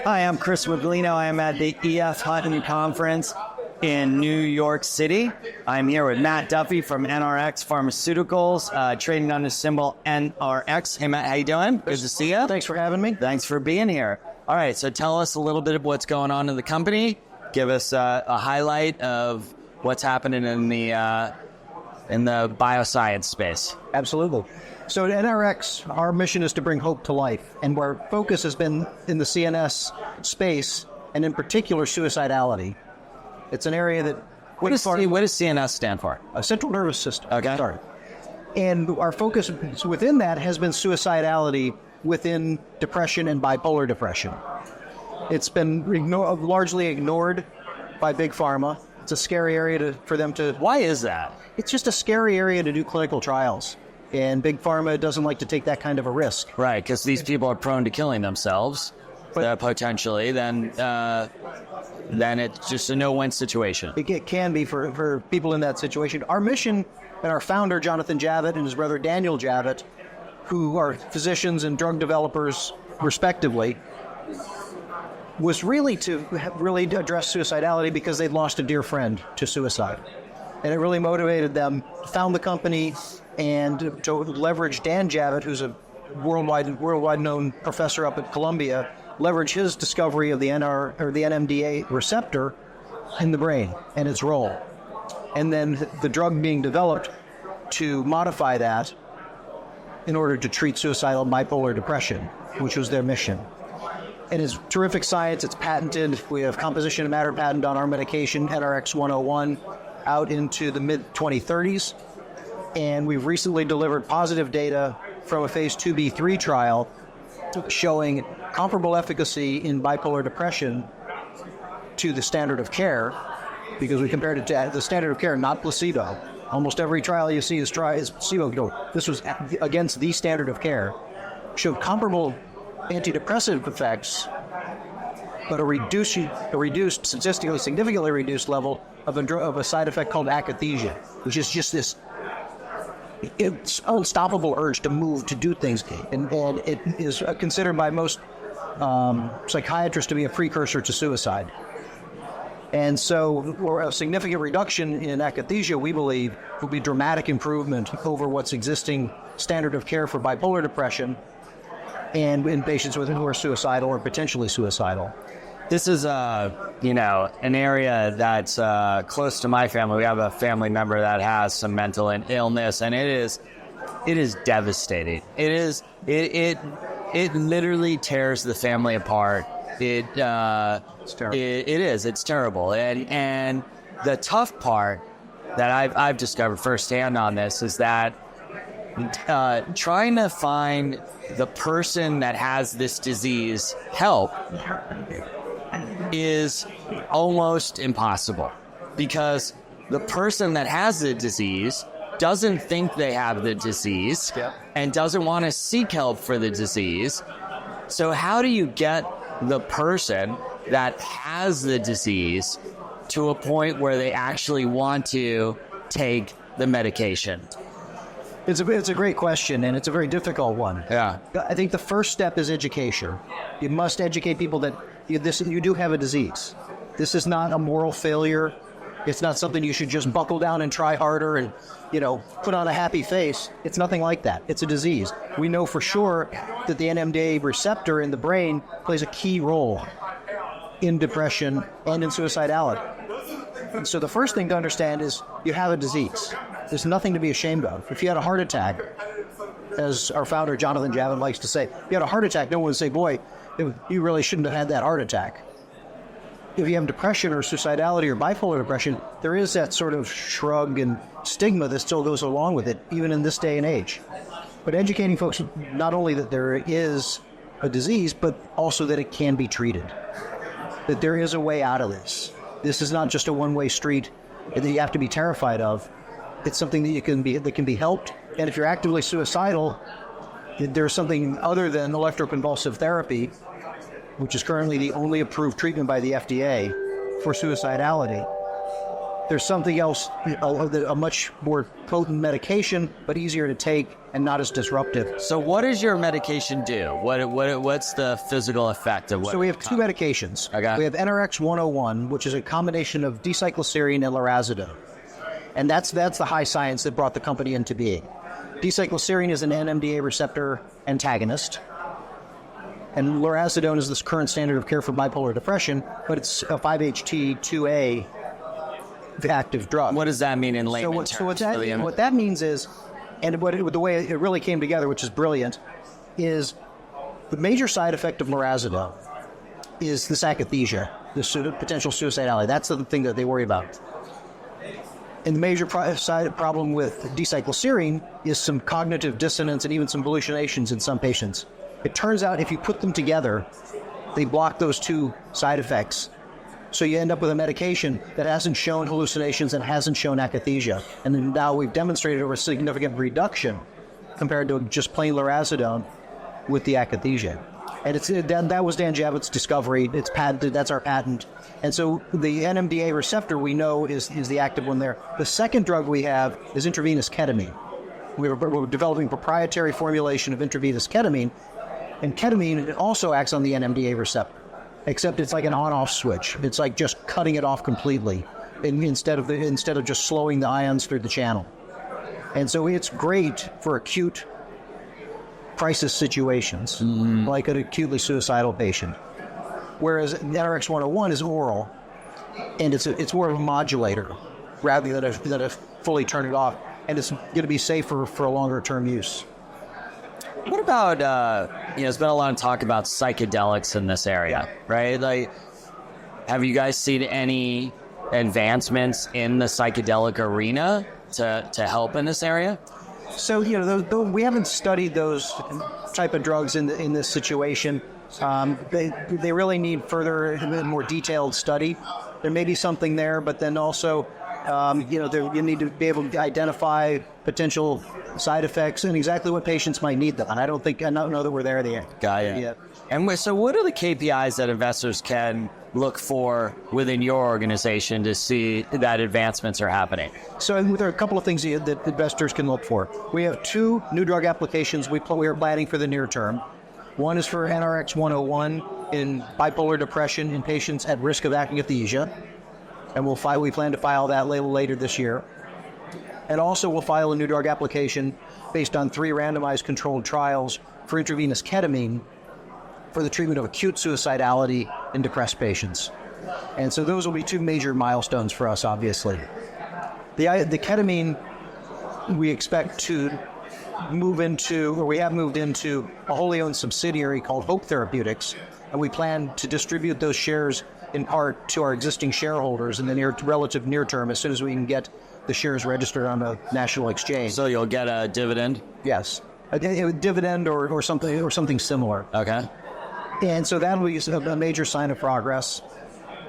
Hi, I'm Chris Miglino. I am at the EF Hutton Conference in New York City. I'm here with Matt Duffy from NRX Pharmaceuticals, trading under symbol NRX. Hey, Matt, how you doing? Good to see you. Thanks for having me. Thanks for being here. All right, so tell us a little bit of what's going on in the company. Give us a highlight of what's happening in the bioscience space. Absolutely. So at NRX, our mission is to bring hope to life, and our focus has been in the CNS space, and in particular, suicidality. It's an area that... What does CNS stand for? Central nervous system. Okay. Sorry. And our focus within that has been suicidality within depression and bipolar depression. It's been largely ignored by Big Pharma. It's a scary area for them to... Why is that? It's just a scary area to do clinical trials. And Big Pharma doesn't like to take that kind of a risk. Right, because these people are prone to killing themselves, potentially. Then it's just a no-win situation. It can be for people in that situation. Our mission, and our founder, Jonathan Javitt, and his brother, Daniel Javitt, who are physicians and drug developers, respectively, was really to address suicidality because they'd lost a dear friend to suicide. And it really motivated them to found the company and to leverage Dan Javitt, who's a worldwide known professor up at Columbia, leverage his discovery of the NMDA receptor in the brain and its role. And then the drug being developed to modify that in order to treat suicidal bipolar depression, which was their mission. And it's terrific science. It's patented. We have composition of matter patent on our medication, NRX 101, out into the mid-2030s. And we've recently delivered positive data from a phase 2b/3 trial showing comparable efficacy in bipolar depression to the standard of care, because we compared it to the standard of care, not placebo. Almost every trial you see is placebo. This was against the standard of care, showed comparable antidepressive effects, but a statistically significantly reduced level of a side effect called akathisia, which is just this unstoppable urge to move, to do things, and it is considered by most psychiatrists to be a precursor to suicide. And so a significant reduction in akathisia, we believe, will be dramatic improvement over what's existing standard of care for bipolar depression and in patients who are suicidal or potentially suicidal. This is an area that's close to my family. We have a family member that has some mental illness, and it is devastating. It literally tears the family apart. It's terrible. It's terrible. And the tough part that I've discovered firsthand on this is that trying to find the person that has this disease help is almost impossible, because the person that has the disease doesn't think they have the disease and doesn't want to seek help for the disease. So how do you get the person that has the disease to a point where they actually want to take the medication? It's a great question, and it's a very difficult one. Yeah. I think the first step is education. You must educate people that you do have a disease. This is not a moral failure. It's not something you should just buckle down and try harder and, put on a happy face. It's nothing like that. It's a disease. We know for sure that the NMDA receptor in the brain plays a key role in depression and in suicidality. And so the first thing to understand is you have a disease. There's nothing to be ashamed of. If you had a heart attack, as our founder, Jonathan Javitt, likes to say, if you had a heart attack, no one would say, boy, you really shouldn't have had that heart attack. If you have depression or suicidality or bipolar depression, there is that sort of shrug and stigma that still goes along with it, even in this day and age. But educating folks not only that there is a disease, but also that it can be treated, that there is a way out of this. This is not just a one-way street that you have to be terrified of. It's something that can be helped. And if you're actively suicidal, there's something other than electroconvulsive therapy, which is currently the only approved treatment by the FDA for suicidality. there's something else, a much more potent medication, but easier to take and not as disruptive. So what does your medication do? What's the physical effect of what? So we have two medications. Okay. We have NRX 101, which is a combination of D-cycloserine and lurasidone. And that's the high science that brought the company into being. D-cycloserine is an NMDA receptor antagonist. And lurasidone is this current standard of care for bipolar depression, but it's a 5-HT2A active drug. What does that mean in layman terms? What that means is, and the way it really came together, which is brilliant, is the major side effect of lurasidone is this akathisia, this potential suicidality. That's the thing that they worry about. And the major side problem with D-cycloserine is some cognitive dissonance and even some hallucinations in some patients. It turns out if you put them together, they block those two side effects. So you end up with a medication that hasn't shown hallucinations and hasn't shown akathisia. And then now we've demonstrated a significant reduction compared to just plain lurasidone with the akathisia. And that was Dan Javitt's discovery. It's patented. That's our patent. And so the NMDA receptor we know is the active one there. The second drug we have is intravenous ketamine. We're developing proprietary formulation of intravenous ketamine. And ketamine also acts on the NMDA receptor, except it's like an on-off switch. It's like just cutting it off completely instead of just slowing the ions through the channel. And so it's great for acute crisis situations, like an acutely suicidal patient. Whereas NRX 101 is oral, and it's more of a modulator rather than a fully turn it off, and it's going to be safer for a longer-term use. What about, there's been a lot of talk about psychedelics in this area, right? Like, have you guys seen any advancements in the psychedelic arena to help in this area? So, we haven't studied those type of drugs in this situation. They really need further, more detailed study. There may be something there, but then also, you need to be able to identify potential side effects and exactly what patients might need them. And I don't know that we're there yet. Got it. Yet. And so what are the KPIs that investors can look for within your organization to see that advancements are happening? So there are a couple of things that investors can look for. We have two new drug applications we are planning for the near term. One is for NRX 101 in bipolar depression in patients at risk of akathisia. And we plan to file that later this year. And also we'll file a new drug application based on 3 randomized controlled trials for intravenous ketamine for the treatment of acute suicidality in depressed patients. And so those will be 2 major milestones for us, obviously. The ketamine we expect to we have moved into a wholly owned subsidiary called Hope Therapeutics, and we plan to distribute those shares in part to our existing shareholders in the relative near term as soon as we can get the shares registered on a national exchange. So you'll get a dividend? Yes. A dividend or something similar. Okay. And so that'll be a major sign of progress.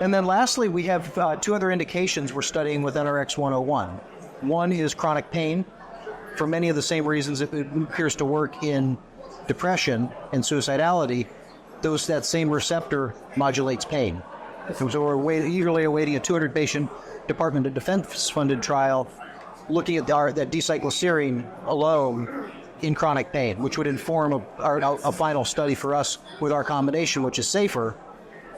And then lastly, we have 2 other indications we're studying with NRX 101. One is chronic pain. For many of the same reasons it appears to work in depression and suicidality, that same receptor modulates pain. So we're eagerly awaiting a 200-patient Department of Defense-funded trial looking at that D-cycloserine alone in chronic pain, which would inform a final study for us with our combination, which is safer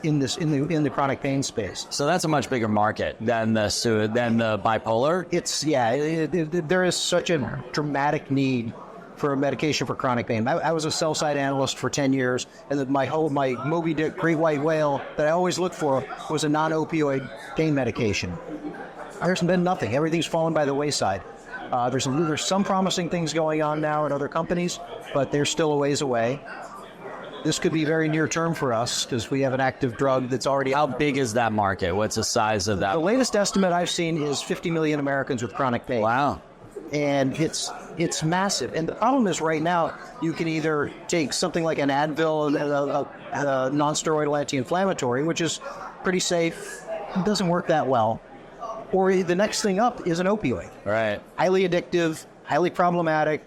in the chronic pain space. So that's a much bigger market than the bipolar. There is such a dramatic need for a medication for chronic pain. I was a sell-side analyst for 10 years, and my Moby Dick great white whale that I always looked for was a non-opioid pain medication. There's been nothing. Everything's fallen by the wayside. There's some promising things going on now at other companies, but they're still a ways away. This could be very near term for us because we have an active drug that's already... How big is that market? What's the size of that? The latest estimate I've seen is 50 million Americans with chronic pain. Wow. And it's massive. And the problem is right now, you can either take something like an Advil, a non-steroidal anti-inflammatory, which is pretty safe, it doesn't work that well. Or the next thing up is an opioid. Right. Highly addictive, highly problematic,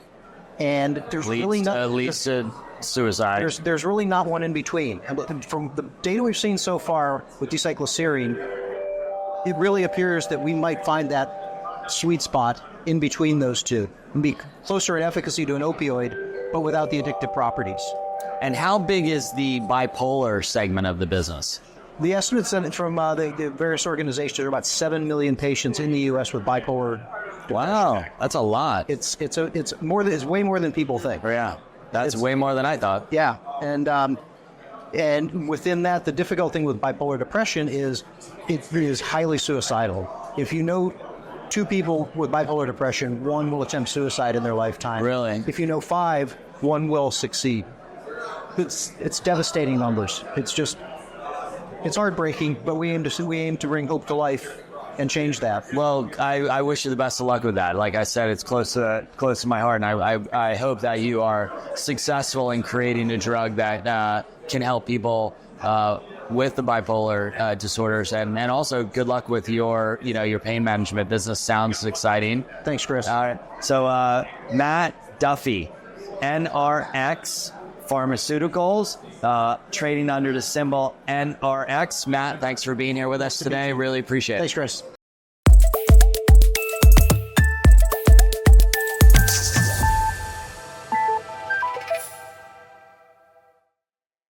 and there's really not... leads to suicide. There's really not one in between. And from the data we've seen so far with D-cycloserine, it really appears that we might find that sweet spot in between those two and be closer in efficacy to an opioid, but without the addictive properties. And how big is the bipolar segment of the business? The estimates from the various organizations are about 7 million patients in the U.S. with bipolar. Wow, that's a lot. It's way more than people think. Yeah, that's way more than I thought. Yeah, and within that, the difficult thing with bipolar depression is it is highly suicidal. If you know 2 people with bipolar depression, 1 will attempt suicide in their lifetime. Really? If you know 5, 1 will succeed. It's devastating numbers. It's heartbreaking, but we aim to bring hope to life and change that. Well, I wish you the best of luck with that. Like I said, it's close to my heart, and I hope that you are successful in creating a drug that can help people with the bipolar disorders, and also good luck with your pain management business. Sounds exciting. Thanks, Chris. All right. So Matt Duffy, NRX Pharmaceuticals, trading under the symbol NRX. Matt, thanks for being here with us today. Really appreciate it. Thanks, Chris.